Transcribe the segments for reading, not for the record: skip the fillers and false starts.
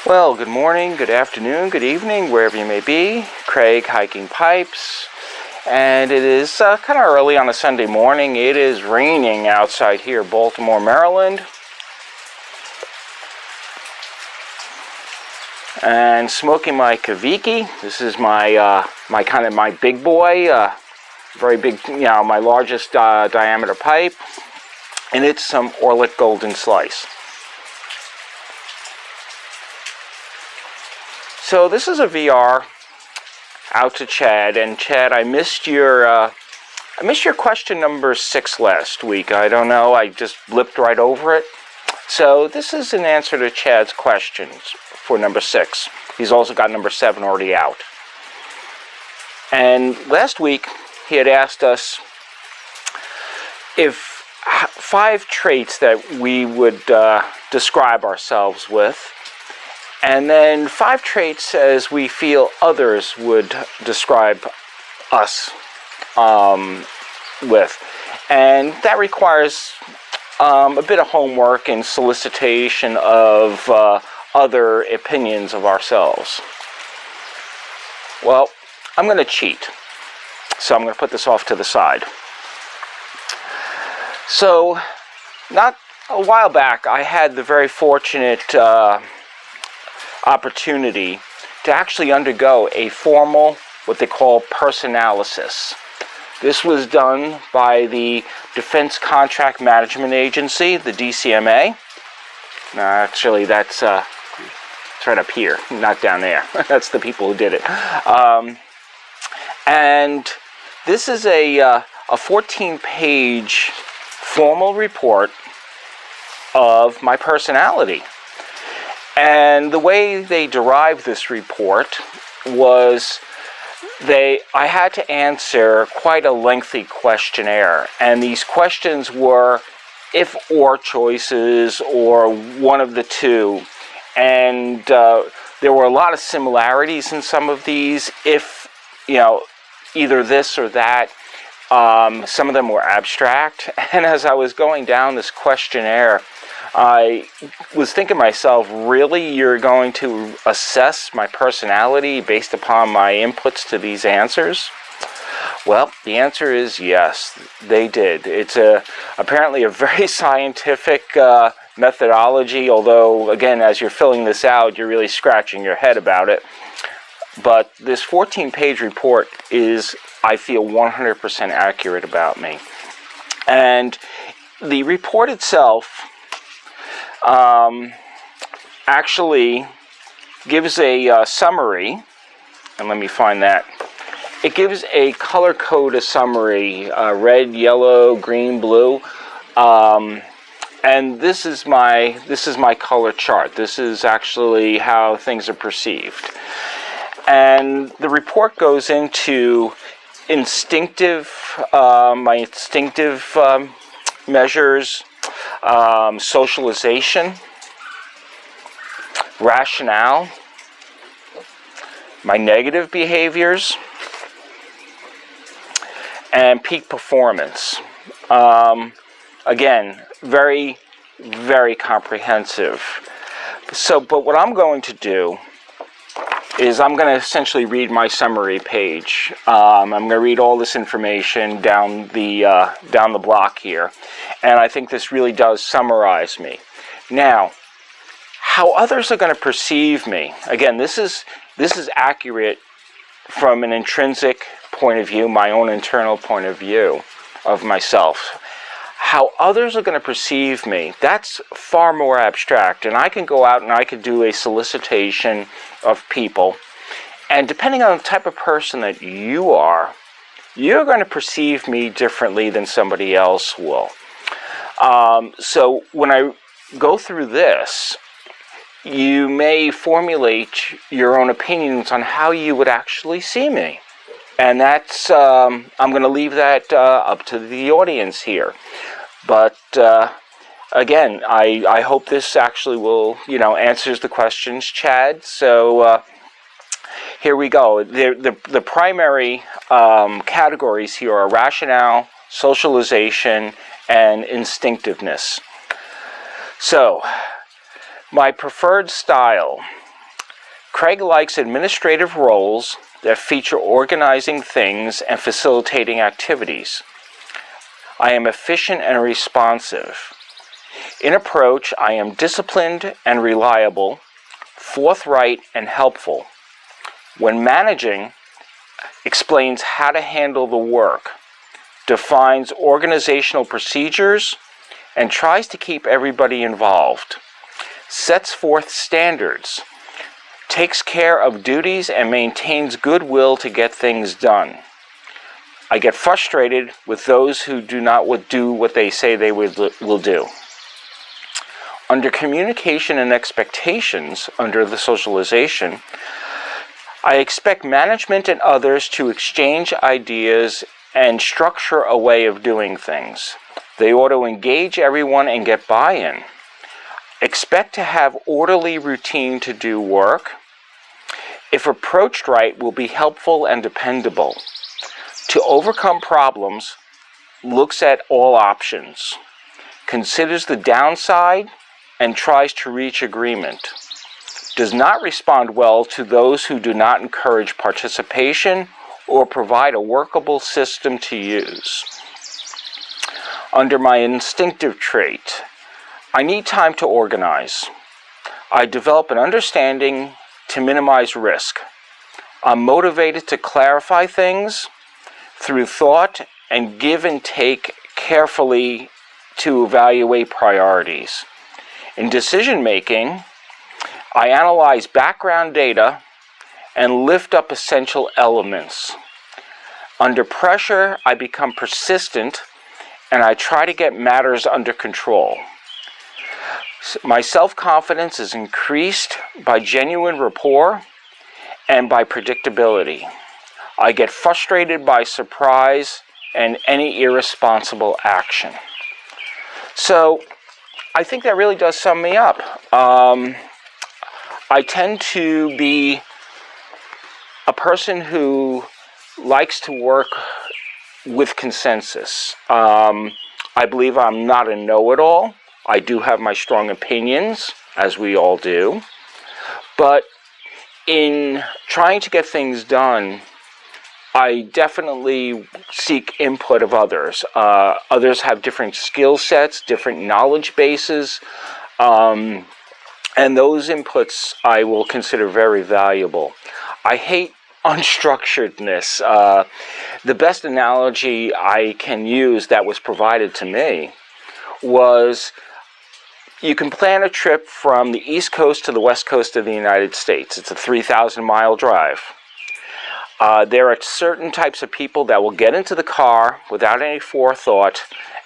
Well, good morning, good afternoon, good evening, wherever you may be. Craig Hiking Pipes. And it is kind of early on a Sunday morning. It is raining outside here, Baltimore, Maryland. And smoking my Kaviki. This is my my big boy, very big, my largest diameter pipe. And it's some Orlik Golden Slice. So this is a VR out to Chad, and Chad, I missed your question number 6 last week. I don't know, I just blipped right over it. So this is an answer to Chad's questions for number 6. He's also got number 7 already out. And last week he had asked us if 5 traits that we would describe ourselves with, and then 5 traits as we feel others would describe us with. And that requires a bit of homework and solicitation of other opinions of ourselves. Well, I'm going to cheat. So I'm going to put this off to the side. So, not a while back, I had the very fortunate opportunity to actually undergo a formal, what they call personalysis. This was done by the Defense Contract Management Agency, the DCMA. Actually, that's right up here, not down there. That's the people who did it. And this is a 14-page formal report of my personality. And the way they derived this report was I had to answer quite a lengthy questionnaire. And these questions were if-or choices or one of the two. And there were a lot of similarities in some of these. If, either this or that. Some of them were abstract. And as I was going down this questionnaire, I was thinking to myself, really, you're going to assess my personality based upon my inputs to these answers? Well, the answer is yes, they did. It's apparently a very scientific methodology, although, again, as you're filling this out, you're really scratching your head about it. But this 14-page report is, I feel, 100% accurate about me. And the report itself actually gives a summary, and let me find that. It gives a color-coded summary, red, yellow, green, blue, and this is my color chart. This is actually how things are perceived. And the report goes into instinctive, my instinctive measures, socialization, rationale, my negative behaviors, and peak performance. Again, very, very comprehensive. So, but what I'm going to do is I'm going to essentially read my summary page. I'm going to read all this information down the block here, and I think this really does summarize me. Now, how others are going to perceive me. Again, this is accurate from an intrinsic point of view, my own internal point of view of myself. How others are going to perceive me, that's far more abstract. And I can go out and I can do a solicitation of people. And depending on the type of person that you are, you're going to perceive me differently than somebody else will. So when I go through this, you may formulate your own opinions on how you would actually see me. And that's, I'm going to leave that up to the audience here. But again, I hope this actually will, answers the questions, Chad. So here we go. The primary categories here are rationale, socialization, and instinctiveness. So, my preferred style. Craig likes administrative roles that feature organizing things and facilitating activities. I am efficient and responsive. In approach, I am disciplined and reliable, forthright and helpful. When managing, explains how to handle the work, defines organizational procedures, and tries to keep everybody involved, sets forth standards, takes care of duties, and maintains goodwill to get things done. I get frustrated with those who do not do what they say they will do. Under communication and expectations, under the socialization, I expect management and others to exchange ideas and structure a way of doing things. They ought to engage everyone and get buy-in. Expect to have orderly routine to do work. If approached right, will be helpful and dependable. To overcome problems, looks at all options, considers the downside, and tries to reach agreement. Does not respond well to those who do not encourage participation or provide a workable system to use. Under my instinctive trait, I need time to organize. I develop an understanding to minimize risk. I'm motivated to clarify things through thought and give and take carefully to evaluate priorities. In decision making, I analyze background data and lift up essential elements. Under pressure, I become persistent and I try to get matters under control. My self-confidence is increased by genuine rapport and by predictability. I get frustrated by surprise and any irresponsible action. So I think that really does sum me up. I tend to be a person who likes to work with consensus. I believe I'm not a know-it-all. I do have my strong opinions, as we all do. But in trying to get things done, I definitely seek input of others. Others have different skill sets, different knowledge bases, and those inputs I will consider very valuable. I hate unstructuredness. The best analogy I can use that was provided to me was you can plan a trip from the East Coast to the West Coast of the United States. It's a 3,000-mile drive. There are certain types of people that will get into the car without any forethought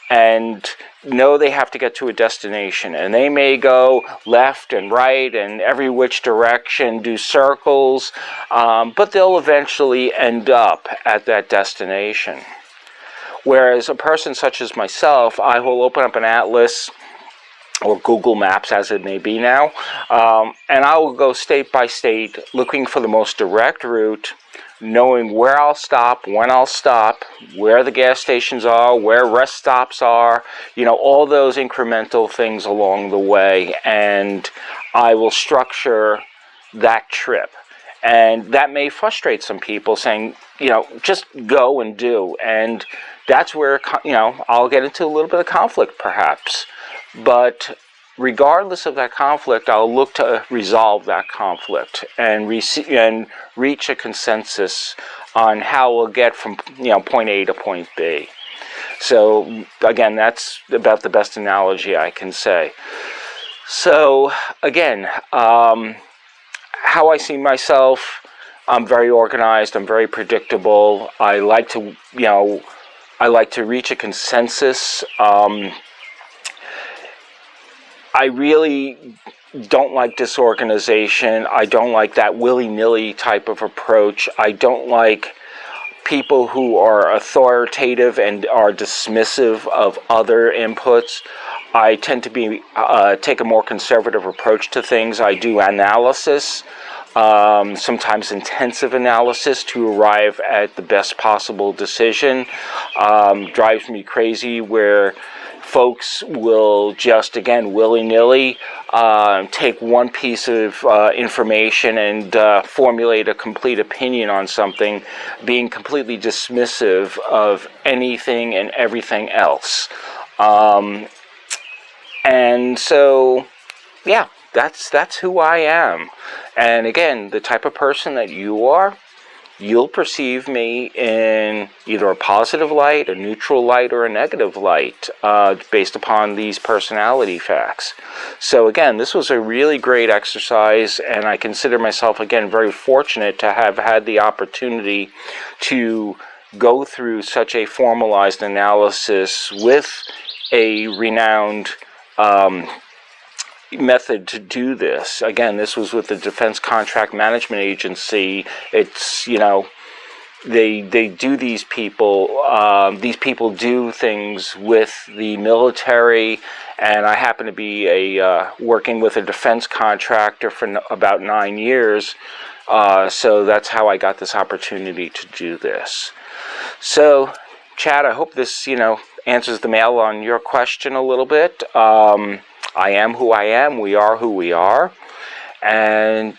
and know they have to get to a destination. And they may go left and right and every which direction, do circles, but they'll eventually end up at that destination. Whereas a person such as myself, I will open up an atlas or Google Maps, as it may be now, and I will go state by state looking for the most direct route, knowing where I'll stop, when I'll stop, where the gas stations are, where rest stops are, all those incremental things along the way, and I will structure that trip. And that may frustrate some people, saying, just go and do. And that's where, I'll get into a little bit of conflict perhaps. But regardless of that conflict, I'll look to resolve that conflict and reach a consensus on how we'll get from point A to point B. So again, that's about the best analogy I can say. So again, how I see myself, I'm very organized, I'm very predictable. I like to reach a consensus. I really don't like disorganization. I don't like that willy-nilly type of approach. I don't like people who are authoritative and are dismissive of other inputs. I tend to take a more conservative approach to things. I do analysis, sometimes intensive analysis, to arrive at the best possible decision. Drives me crazy where folks will just, again, willy-nilly take one piece of information and formulate a complete opinion on something, being completely dismissive of anything and everything else. And so, yeah, that's who I am. And again, the type of person that you are, you'll perceive me in either a positive light, a neutral light, or a negative light, based upon these personality facts. So again, this was a really great exercise, and I consider myself, again, very fortunate to have had the opportunity to go through such a formalized analysis with a renowned method to do this. Again, this was with the Defense Contract Management Agency. It's, you know, they do these people do things with the military, and I happen to be working with a defense contractor for about 9 years, so that's how I got this opportunity to do this. So, Chad, I hope this, answers the mail on your question a little bit. I am who I am. We are who we are, and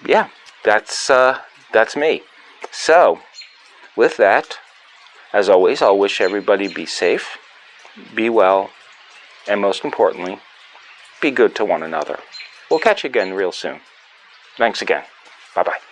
yeah, that's me. So, with that, as always, I'll wish everybody be safe, be well, and most importantly, be good to one another. We'll catch you again real soon. Thanks again. Bye-bye.